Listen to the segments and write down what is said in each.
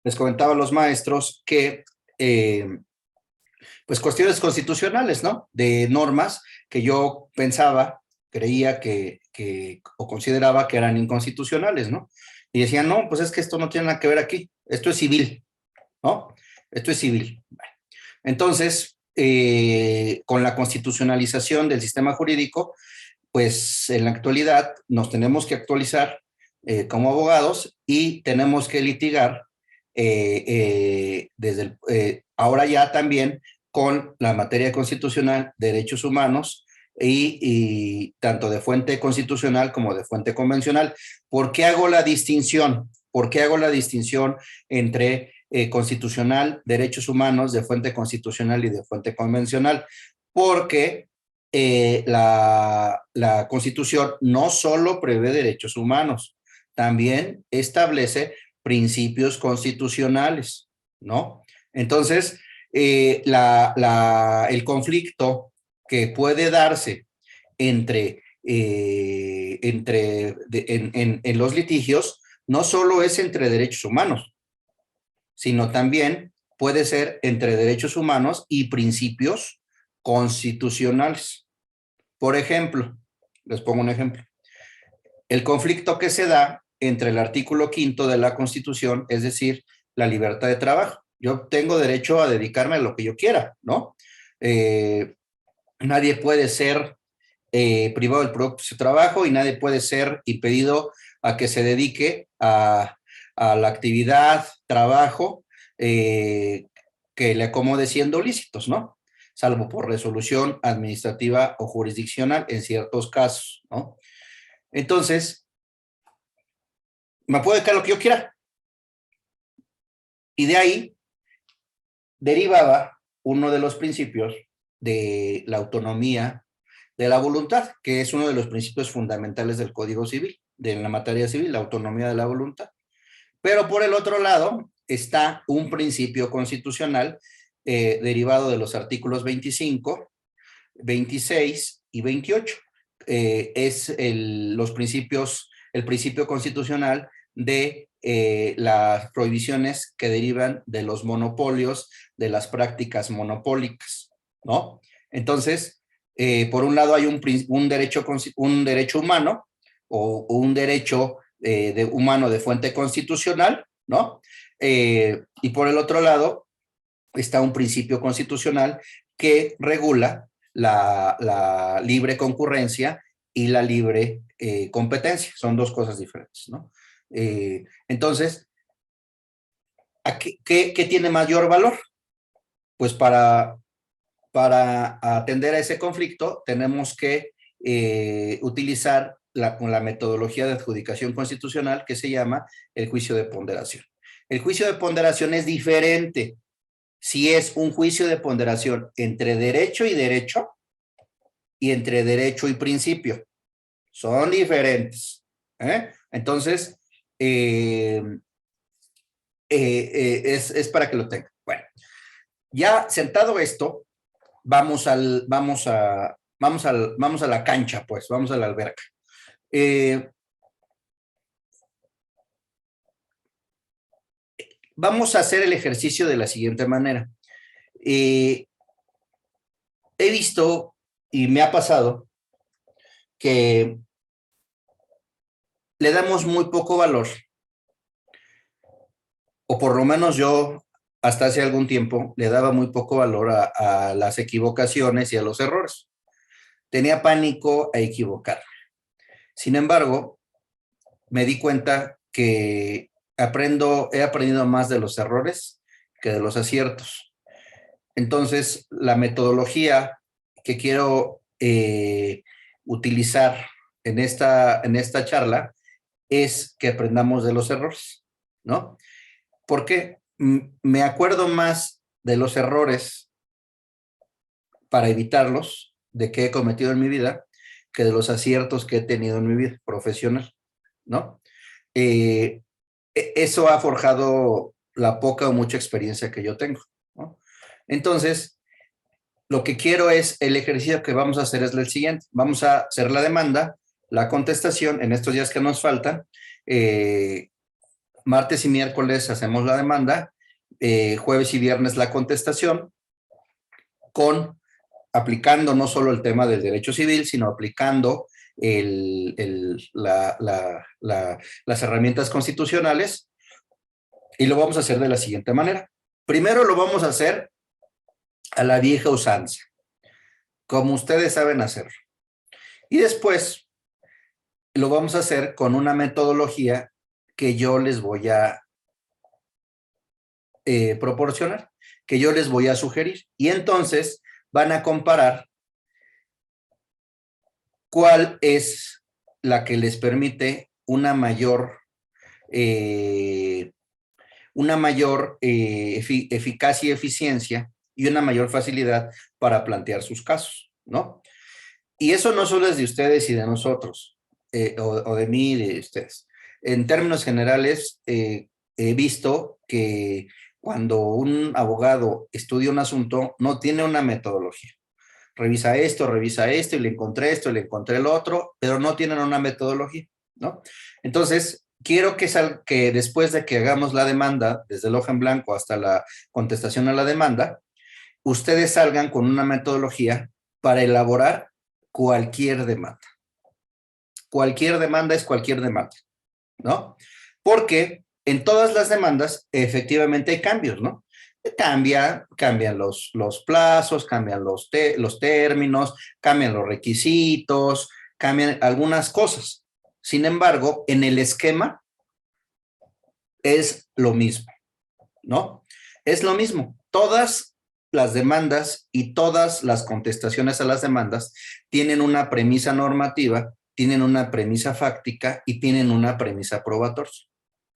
les comentaba a los maestros que, pues cuestiones constitucionales, ¿no? De normas que yo pensaba, creía o consideraba que eran inconstitucionales, ¿no? Y decían, no, pues es que esto no tiene nada que ver aquí, esto es civil, ¿no? Esto es civil. Entonces, con la constitucionalización del sistema jurídico, pues en la actualidad nos tenemos que actualizar como abogados y tenemos que litigar ahora ya también con la materia constitucional, derechos humanos y tanto de fuente constitucional como de fuente convencional. ¿Por qué hago la distinción? ¿Por qué hago la distinción entre constitucional, derechos humanos, de fuente constitucional y de fuente convencional? Porque la Constitución no solo prevé derechos humanos, también establece principios constitucionales, ¿no? Entonces, el conflicto que puede darse en los litigios no solo es entre derechos humanos, sino también puede ser entre derechos humanos y principios constitucionales. Por ejemplo, les pongo un ejemplo. El conflicto que se da entre el artículo 5 de la Constitución, es decir, la libertad de trabajo. Yo tengo derecho a dedicarme a lo que yo quiera, ¿no? Nadie puede ser privado del producto de su trabajo y nadie puede ser impedido a que se dedique a la actividad, trabajo, que le acomode siendo lícitos, ¿no? Salvo por resolución administrativa o jurisdiccional en ciertos casos, ¿no? Entonces, me puedo dedicar a lo que yo quiera. Y de ahí derivaba uno de los principios de la autonomía de la voluntad, que es uno de los principios fundamentales del Código Civil, de la materia civil, la autonomía de la voluntad. Pero por el otro lado está un principio constitucional derivado de los artículos 25, 26 y 28. Los principios, el principio constitucional de las prohibiciones que derivan de los monopolios, de las prácticas monopólicas, ¿no? Entonces, por un lado hay un derecho humano o un derecho humano de fuente constitucional, ¿no? Y por el otro lado está un principio constitucional que regula la libre concurrencia y la libre competencia. Son dos cosas diferentes, ¿no? Entonces, ¿qué tiene mayor valor? Pues para atender a ese conflicto tenemos que utilizar la metodología de adjudicación constitucional que se llama el juicio de ponderación. El juicio de ponderación es diferente si es un juicio de ponderación entre derecho y derecho y entre derecho y principio. Son diferentes. Entonces, es para que lo tengan. Bueno, ya sentado esto, vamos a la cancha, pues, vamos a la alberca. Vamos a hacer el ejercicio de la siguiente manera. He visto y me ha pasado que le damos muy poco valor, o por lo menos yo hasta hace algún tiempo le daba muy poco valor a las equivocaciones y a los errores. Tenía pánico a equivocarme. Sin embargo, me di cuenta que he aprendido más de los errores que de los aciertos. Entonces, la metodología que quiero utilizar en esta charla es que aprendamos de los errores, ¿no? Porque me acuerdo más de los errores para evitarlos, de que he cometido en mi vida, que de los aciertos que he tenido en mi vida profesional, ¿no? Eso ha forjado la poca o mucha experiencia que yo tengo, ¿no? Entonces, lo que quiero es, el ejercicio que vamos a hacer es el siguiente. Vamos a hacer la demanda, la contestación en estos días que nos faltan, martes y miércoles hacemos la demanda, jueves y viernes la contestación, aplicando no solo el tema del derecho civil, sino aplicando las herramientas constitucionales, y lo vamos a hacer de la siguiente manera. Primero lo vamos a hacer a la vieja usanza, como ustedes saben hacerlo. Y después lo vamos a hacer con una metodología que yo les voy a proporcionar, que yo les voy a sugerir. Y entonces van a comparar cuál es la que les permite una mayor eficacia y eficiencia y una mayor facilidad para plantear sus casos, ¿no? Y eso no solo es de ustedes y de nosotros, o de mí y de ustedes. En términos generales, he visto que cuando un abogado estudia un asunto, no tiene una metodología. Revisa esto, y le encontré esto, y le encontré el otro, pero no tienen una metodología, ¿no? Entonces, quiero que después de que hagamos la demanda, desde el hoja en blanco hasta la contestación a la demanda, ustedes salgan con una metodología para elaborar cualquier demanda. Cualquier demanda es cualquier demanda, ¿no? Porque en todas las demandas efectivamente hay cambios, ¿no? Cambian los plazos, cambian los términos, cambian los requisitos, cambian algunas cosas. Sin embargo, en el esquema es lo mismo, ¿no? Es lo mismo. Todas las demandas y todas las contestaciones a las demandas tienen una premisa normativa, tienen una premisa fáctica y tienen una premisa probatoria.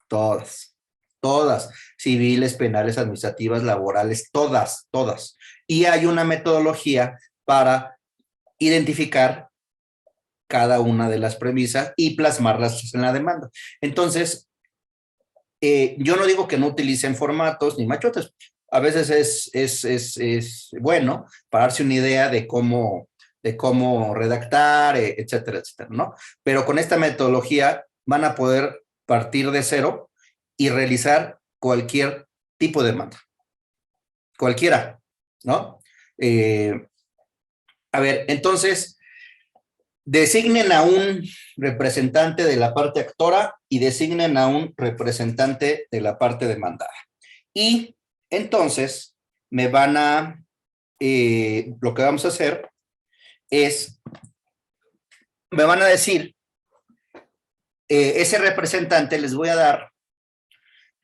Todas, todas, civiles, penales, administrativas, laborales, todas, todas. Y hay una metodología para identificar cada una de las premisas y plasmarlas en la demanda. Entonces, yo no digo que no utilicen formatos ni machotes. A veces es bueno para darse una idea de cómo redactar, etcétera, etcétera, ¿no? Pero con esta metodología van a poder partir de cero y realizar cualquier tipo de demanda. Cualquiera, ¿no? A ver, entonces, designen a un representante de la parte actora y designen a un representante de la parte demandada. Y entonces lo que vamos a hacer es, me van a decir, ese representante les voy a dar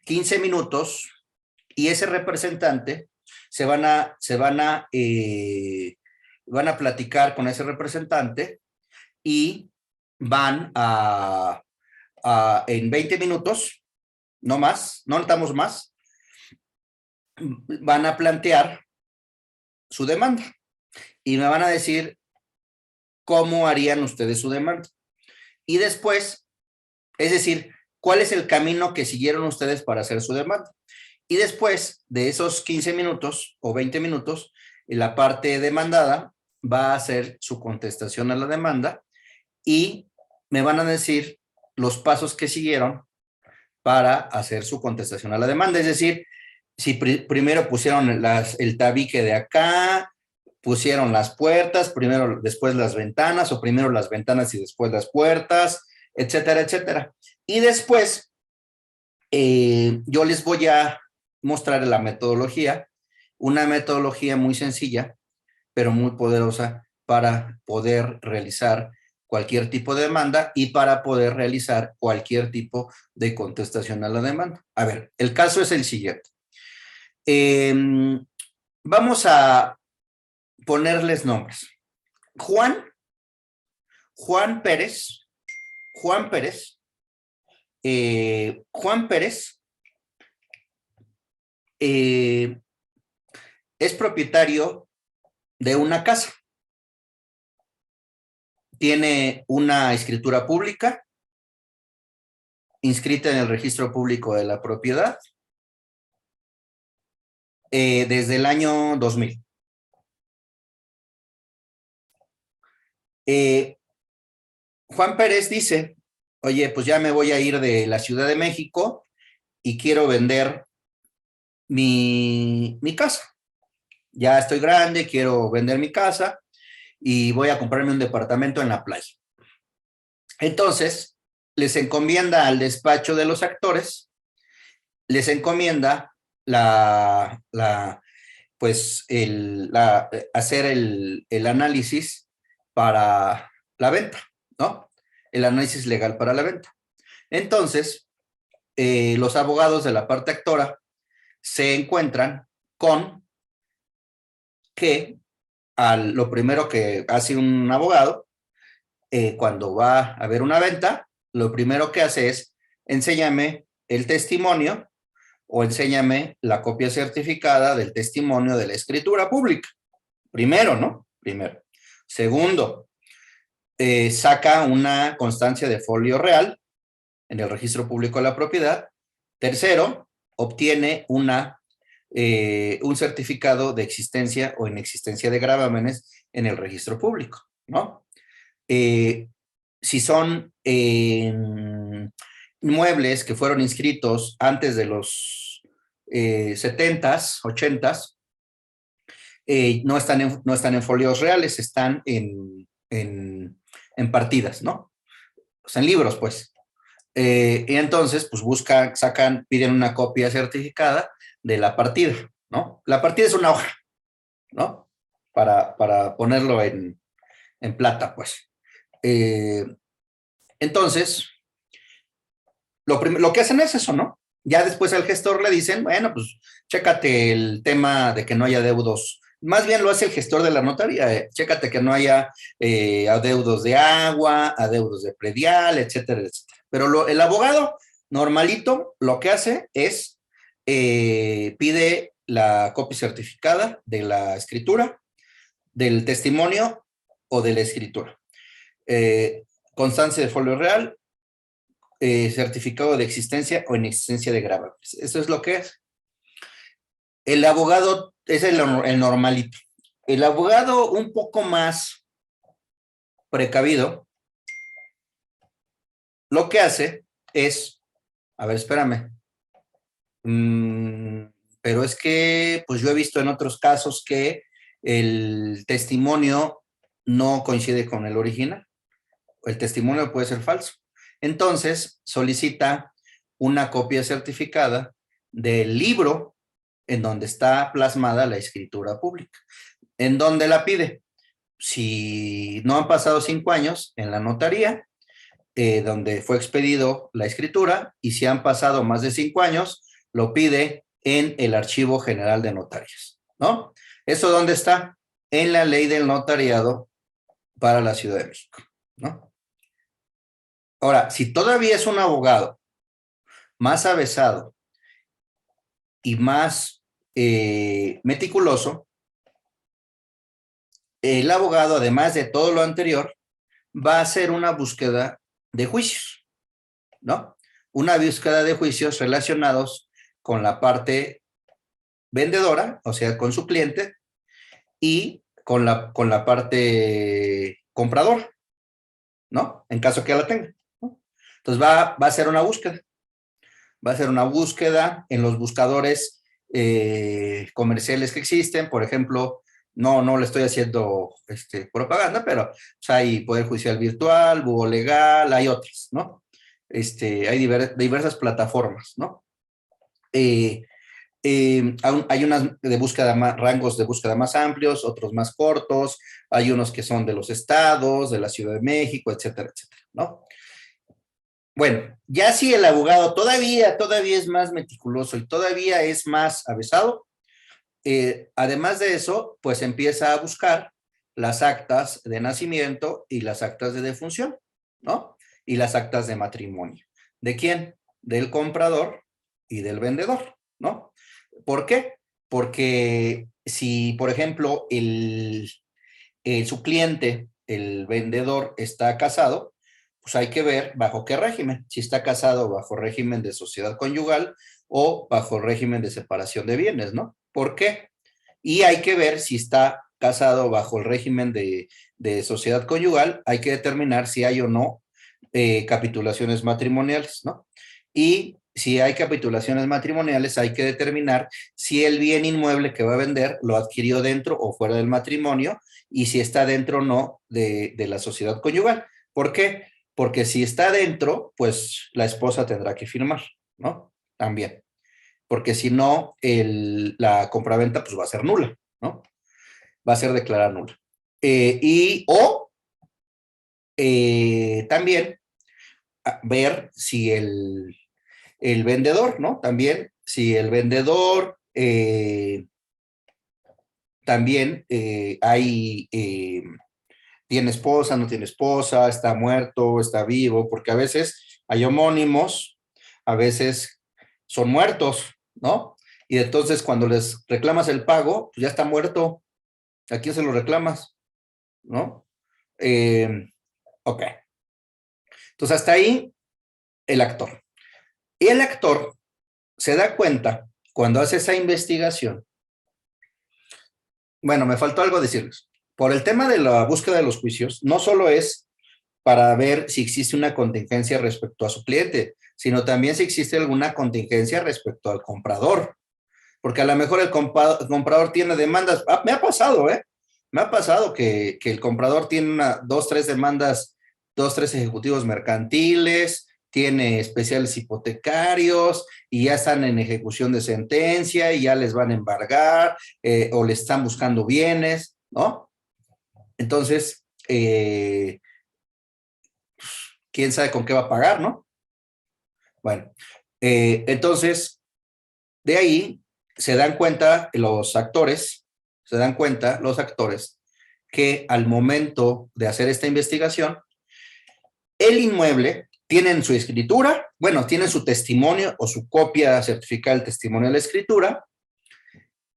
15 minutos y ese representante van a platicar con ese representante y en 20 minutos, no más, no necesitamos más, van a plantear su demanda y me van a decir cómo harían ustedes su demanda. Y después, es decir, cuál es el camino que siguieron ustedes para hacer su demanda. Y después de esos 15 minutos o 20 minutos, la parte demandada va a hacer su contestación a la demanda y me van a decir los pasos que siguieron para hacer su contestación a la demanda. Es decir, si primero pusieron el tabique de acá, pusieron las puertas, después las ventanas, o primero las ventanas y después las puertas, etcétera, etcétera. Y después, yo les voy a mostrar la metodología, una metodología muy sencilla, pero muy poderosa para poder realizar cualquier tipo de demanda y para poder realizar cualquier tipo de contestación a la demanda. A ver, el caso es el siguiente. Vamos a ponerles nombres. Juan Pérez, Juan Pérez es propietario de una casa. Tiene una escritura pública inscrita en el registro público de la propiedad desde el año 2000. Juan Pérez dice, oye, pues ya me voy a ir de la Ciudad de México y quiero vender mi casa. Ya estoy grande, quiero vender mi casa y voy a comprarme un departamento en la playa. Entonces, les encomienda al despacho de los actores, les encomienda pues hacer el análisis para la venta, ¿no? El análisis legal para la venta. Entonces, los abogados de la parte actora se encuentran con que lo primero que hace un abogado cuando va a haber una venta, lo primero que hace es enséñame el testimonio o enséñame la copia certificada del testimonio de la escritura pública. Primero, ¿no? Primero. Segundo, saca una constancia de folio real en el registro público de la propiedad. Tercero, obtiene un certificado de existencia o inexistencia de gravámenes en el registro público, ¿no? Si son inmuebles que fueron inscritos antes de los 70s, 80s, no están en folios reales, están en partidas, ¿no? O sea, en libros, pues. Y entonces, pues piden una copia certificada de la partida, ¿no? La partida es una hoja, ¿no? Para ponerlo en plata, pues. Entonces, lo que hacen es eso, ¿no? Ya después al gestor le dicen, bueno, pues chécate el tema de que no haya adeudos. Más bien lo hace el gestor de la notaría, chécate que no haya adeudos de agua, adeudos de predial, etcétera, etcétera. Pero el abogado normalito lo que hace es pide la copia certificada de la escritura, del testimonio o de la escritura. Constancia de folio real, certificado de existencia o inexistencia de gravámenes. Eso es lo que es. El abogado es el normalito. El abogado un poco más precavido, lo que hace es, a ver, espérame, pero es que, pues yo he visto en otros casos que el testimonio no coincide con el original. El testimonio puede ser falso. Entonces, solicita una copia certificada del libro en donde está plasmada la escritura pública. ¿En dónde la pide? Si no han pasado 5 años en la notaría, donde fue expedido la escritura, y si han pasado más de 5 años, lo pide en el Archivo General de Notarios, ¿no? ¿Eso dónde está? En la Ley del Notariado para la Ciudad de México, ¿no? Ahora, si todavía es un abogado más avesado y más meticuloso, el abogado, además de todo lo anterior, va a hacer una búsqueda de juicios, ¿no? Una búsqueda de juicios relacionados con la parte vendedora, o sea, con su cliente, y con la parte compradora, ¿no? En caso que la tenga, ¿no? Entonces va a hacer una búsqueda. Va a hacer una búsqueda en los buscadores comerciales que existen. Por ejemplo, no le estoy haciendo propaganda, pero pues, hay Poder Judicial Virtual, Búho Legal, hay otras, ¿no? Hay diversas plataformas, ¿no? Hay unas de búsqueda rangos de búsqueda más amplios, otros más cortos, hay unos que son de los estados, de la Ciudad de México, etcétera, etcétera, ¿no? Bueno, ya si el abogado todavía es más meticuloso y todavía es más avesado, además de eso, pues empieza a buscar las actas de nacimiento y las actas de defunción, ¿no? Y las actas de matrimonio. ¿De quién? Del comprador y del vendedor, ¿no? ¿Por qué? Porque si, por ejemplo, su cliente, el vendedor, está casado, pues hay que ver bajo qué régimen, si está casado bajo régimen de sociedad conyugal o bajo régimen de separación de bienes, ¿no? ¿Por qué? Y hay que ver si está casado bajo el régimen de sociedad conyugal, hay que determinar si hay o no capitulaciones matrimoniales, ¿no? Y si hay capitulaciones matrimoniales, hay que determinar si el bien inmueble que va a vender lo adquirió dentro o fuera del matrimonio y si está dentro o no de la sociedad conyugal. ¿Por qué? Porque si está dentro, pues la esposa tendrá que firmar, ¿no? También. Porque si no, la compraventa pues va a ser nula, ¿no? Va a ser declarada nula. También ver si el vendedor, ¿no? También, si el vendedor también tiene esposa, no tiene esposa, está muerto, está vivo, porque a veces hay homónimos, a veces son muertos, ¿no? Y entonces cuando les reclamas el pago, pues ya está muerto. ¿A quién se lo reclamas? ¿No? Ok. Entonces hasta ahí el actor. Y el actor se da cuenta cuando hace esa investigación. Bueno, me faltó algo decirles. Por el tema de la búsqueda de los juicios, no solo es para ver si existe una contingencia respecto a su cliente, sino también si existe alguna contingencia respecto al comprador. Porque a lo mejor el comprador tiene demandas. Me ha pasado, ¿eh? Me ha pasado que el comprador tiene dos, tres demandas, dos, tres ejecutivos mercantiles, tiene especiales hipotecarios y ya están en ejecución de sentencia y ya les van a embargar o le están buscando bienes, ¿no? Entonces, quién sabe con qué va a pagar, ¿no? Bueno, entonces, de ahí se dan cuenta los actores, que al momento de hacer esta investigación, el inmueble tienen su escritura, bueno, tienen su testimonio o su copia certificada del testimonio de la escritura,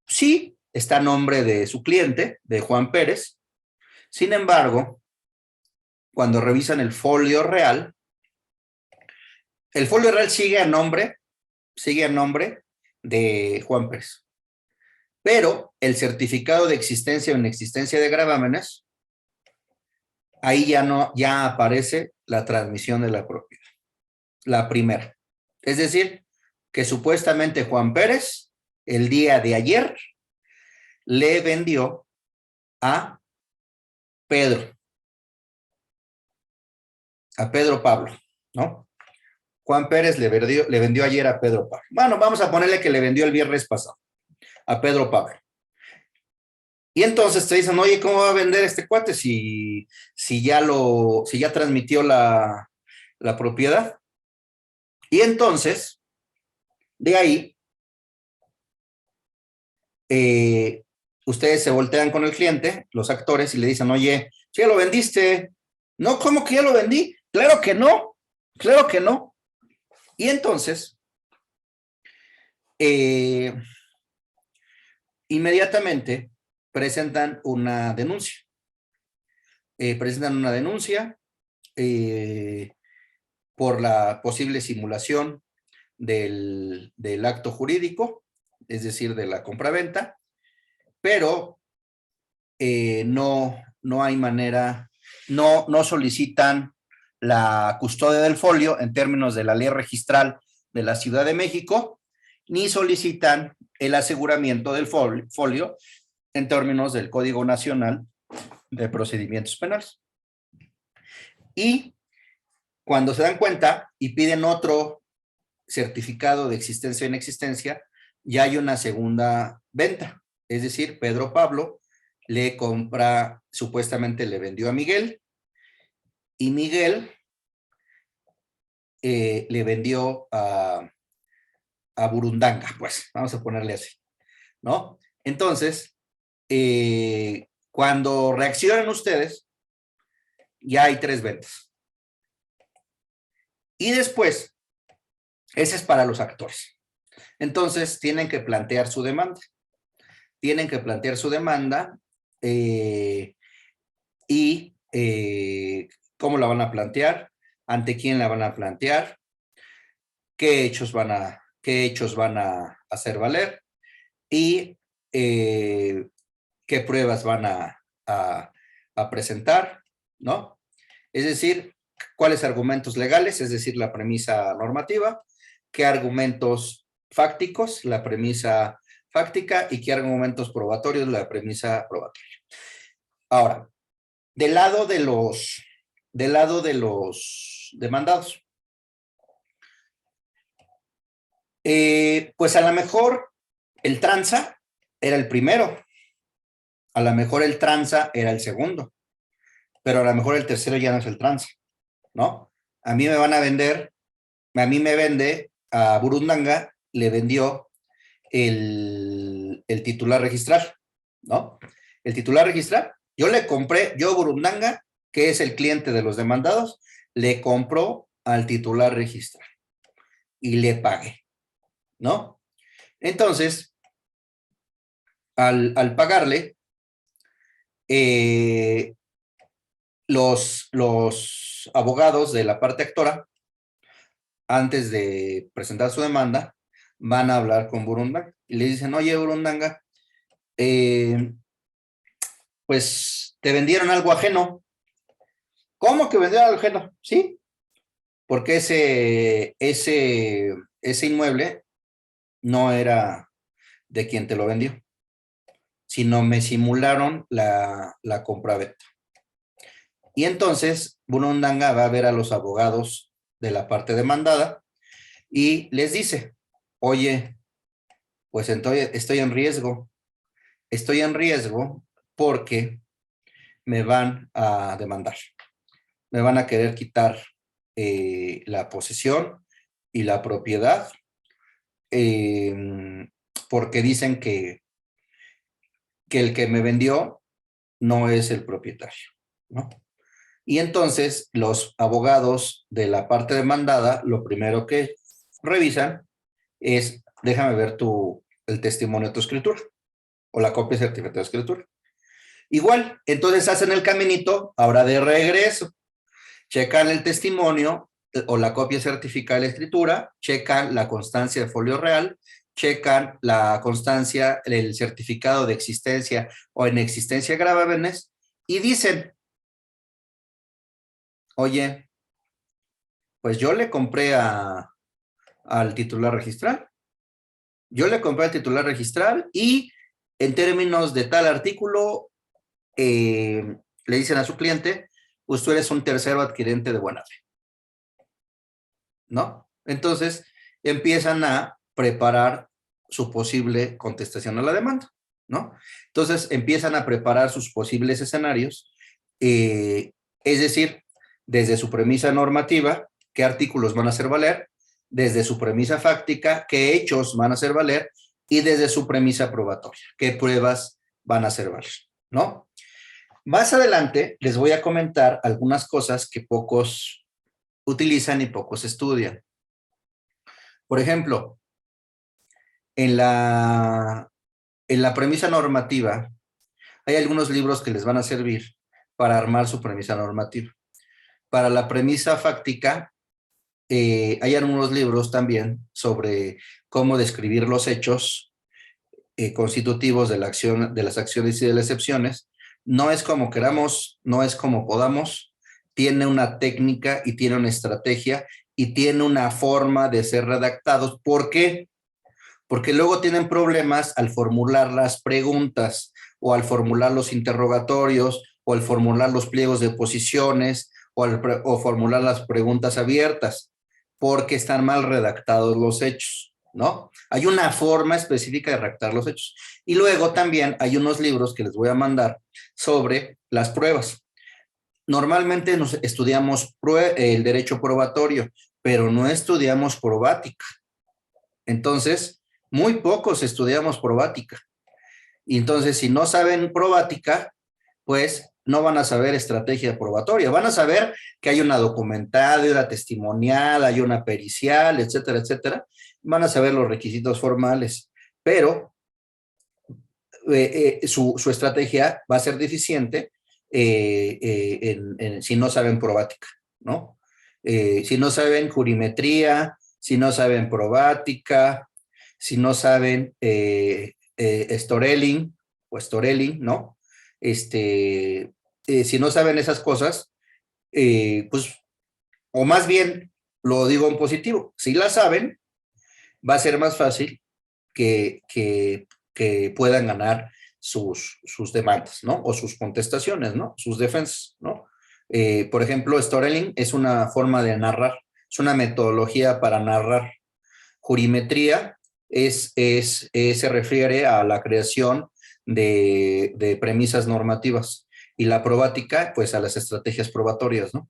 sí, está a nombre de su cliente, de Juan Pérez. Sin embargo, cuando revisan el folio real sigue a nombre de Juan Pérez. Pero el certificado de existencia o inexistencia de gravámenes, ahí ya aparece la transmisión de la propiedad, la primera. Es decir, que supuestamente Juan Pérez, el día de ayer, le vendió a Pedro Pablo, ¿no? Juan Pérez le vendió ayer a Pedro Pablo. Bueno, vamos a ponerle que le vendió el viernes pasado a Pedro Pablo. Y entonces te dicen, oye, ¿cómo va a vender este cuate si ya transmitió la propiedad? Y entonces, de ahí, ustedes se voltean con el cliente, los actores, y le dicen, oye, ¿sí ya lo vendiste? No, ¿cómo que ya lo vendí? Claro que no, claro que no. Y entonces, inmediatamente presentan una denuncia. Por la posible simulación del acto jurídico, es decir, de la compraventa, pero no hay manera, no solicitan la custodia del folio en términos de la ley registral de la Ciudad de México, ni solicitan el aseguramiento del folio en términos del Código Nacional de Procedimientos Penales. Y cuando se dan cuenta y piden otro certificado de existencia o inexistencia, ya hay una segunda venta. Es decir, Pedro Pablo le compra, supuestamente le vendió a Miguel, y Miguel le vendió a Burundanga, pues, vamos a ponerle así, ¿no? Entonces, cuando reaccionan ustedes, ya hay tres ventas. Y después, ese es para los actores. Entonces, tienen que plantear su demanda. Y cómo la van a plantear, ante quién la van a plantear, qué hechos van a hacer valer y qué pruebas van a presentar, ¿no? Es decir, cuáles argumentos legales, es decir, la premisa normativa, qué argumentos fácticos, la premisa fáctica, y qué argumentos probatorios, la premisa probatoria. Ahora, del lado de los demandados. Pues a lo mejor el tranza era el primero, a lo mejor el tranza era el segundo, pero a lo mejor el tercero ya no es el tranza, ¿no? A mí me van a vender, a mí me vende, a Burundanga le vendió el titular registral, ¿no? El titular registral, yo le compré, yo Burundanga, que es el cliente de los demandados, le compró al titular registral y le pagué, ¿no? Entonces, al pagarle, los abogados de la parte actora, antes de presentar su demanda, van a hablar con Burundanga y le dicen, oye, Burundanga, pues te vendieron algo ajeno. ¿Cómo que vendieron algo ajeno? Sí, porque ese inmueble no era de quien te lo vendió, sino me simularon la compraventa. Y entonces Burundanga va a ver a los abogados de la parte demandada y les dice, oye, pues entonces estoy en riesgo porque me van a demandar, me van a querer quitar la posesión y la propiedad, porque dicen que el que me vendió no es el propietario, ¿no? Y entonces los abogados de la parte demandada, lo primero que revisan es, déjame ver el testimonio de tu escritura o la copia certificada de escritura. Igual, entonces hacen el caminito, ahora de regreso, checan el testimonio o la copia certificada de la escritura, checan la constancia de folio real, checan la constancia, el certificado de existencia o inexistencia de gravámenes y dicen, oye, pues yo le compré al titular registral. Yo le compré al titular registral y en términos de tal artículo, le dicen a su cliente, pues tú eres un tercero adquirente de buena fe, ¿no? Entonces empiezan a preparar su posible contestación a la demanda, ¿no? Entonces empiezan a preparar sus posibles escenarios, es decir, desde su premisa normativa, qué artículos van a hacer valer, desde su premisa fáctica, qué hechos van a hacer valer, y desde su premisa probatoria, qué pruebas van a hacer valer, ¿no? Más adelante les voy a comentar algunas cosas que pocos utilizan y pocos estudian. Por ejemplo, en la premisa normativa, hay algunos libros que les van a servir para armar su premisa normativa. Para la premisa fáctica, hay algunos libros también sobre cómo describir los hechos constitutivos de las acciones y de las excepciones. No es como queramos, no es como podamos, tiene una técnica y tiene una estrategia y tiene una forma de ser redactados. ¿Por qué? Porque luego tienen problemas al formular las preguntas o al formular los interrogatorios o al formular los pliegos de posiciones o formular las preguntas abiertas, porque están mal redactados los hechos, ¿no? Hay una forma específica de redactar los hechos. Y luego también hay unos libros que les voy a mandar sobre las pruebas. Normalmente nos estudiamos el derecho probatorio, pero no estudiamos probática. Entonces, muy pocos estudiamos probática. Y entonces, si no saben probática, pues no van a saber estrategia probatoria. Van a saber que hay una documental, hay una testimonial, hay una pericial, etcétera, etcétera. Van a saber los requisitos formales, pero su estrategia va a ser deficiente si no saben probática, ¿no? Si no saben jurimetría, si no saben probática, si no saben storytelling o storytelling, ¿no? Si no saben esas cosas, pues, o más bien, lo digo en positivo, si las saben, va a ser más fácil que puedan ganar sus demandas, ¿no? O sus contestaciones, ¿no? Sus defensas, ¿no? Por ejemplo, storytelling es una forma de narrar, es una metodología para narrar. Jurimetría se refiere a la creación de premisas normativas y la probática, pues a las estrategias probatorias, ¿no?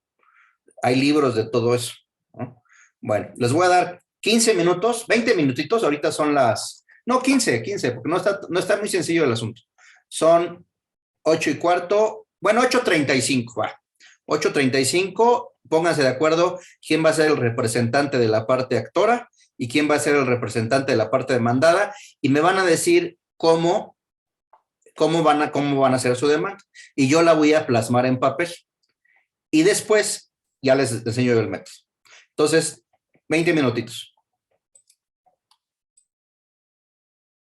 Hay libros de todo eso, ¿no? Bueno, les voy a dar 15 minutos, 20 minutitos, ahorita son no, 15, porque no está muy sencillo el asunto. Son 8:15, bueno, 8:35, va. 8:35, pónganse de acuerdo quién va a ser el representante de la parte actora y quién va a ser el representante de la parte demandada, y me van a decir cómo van a hacer su demanda. Y yo la voy a plasmar en papel. Y después ya les enseño el método. Entonces, 20 minutitos.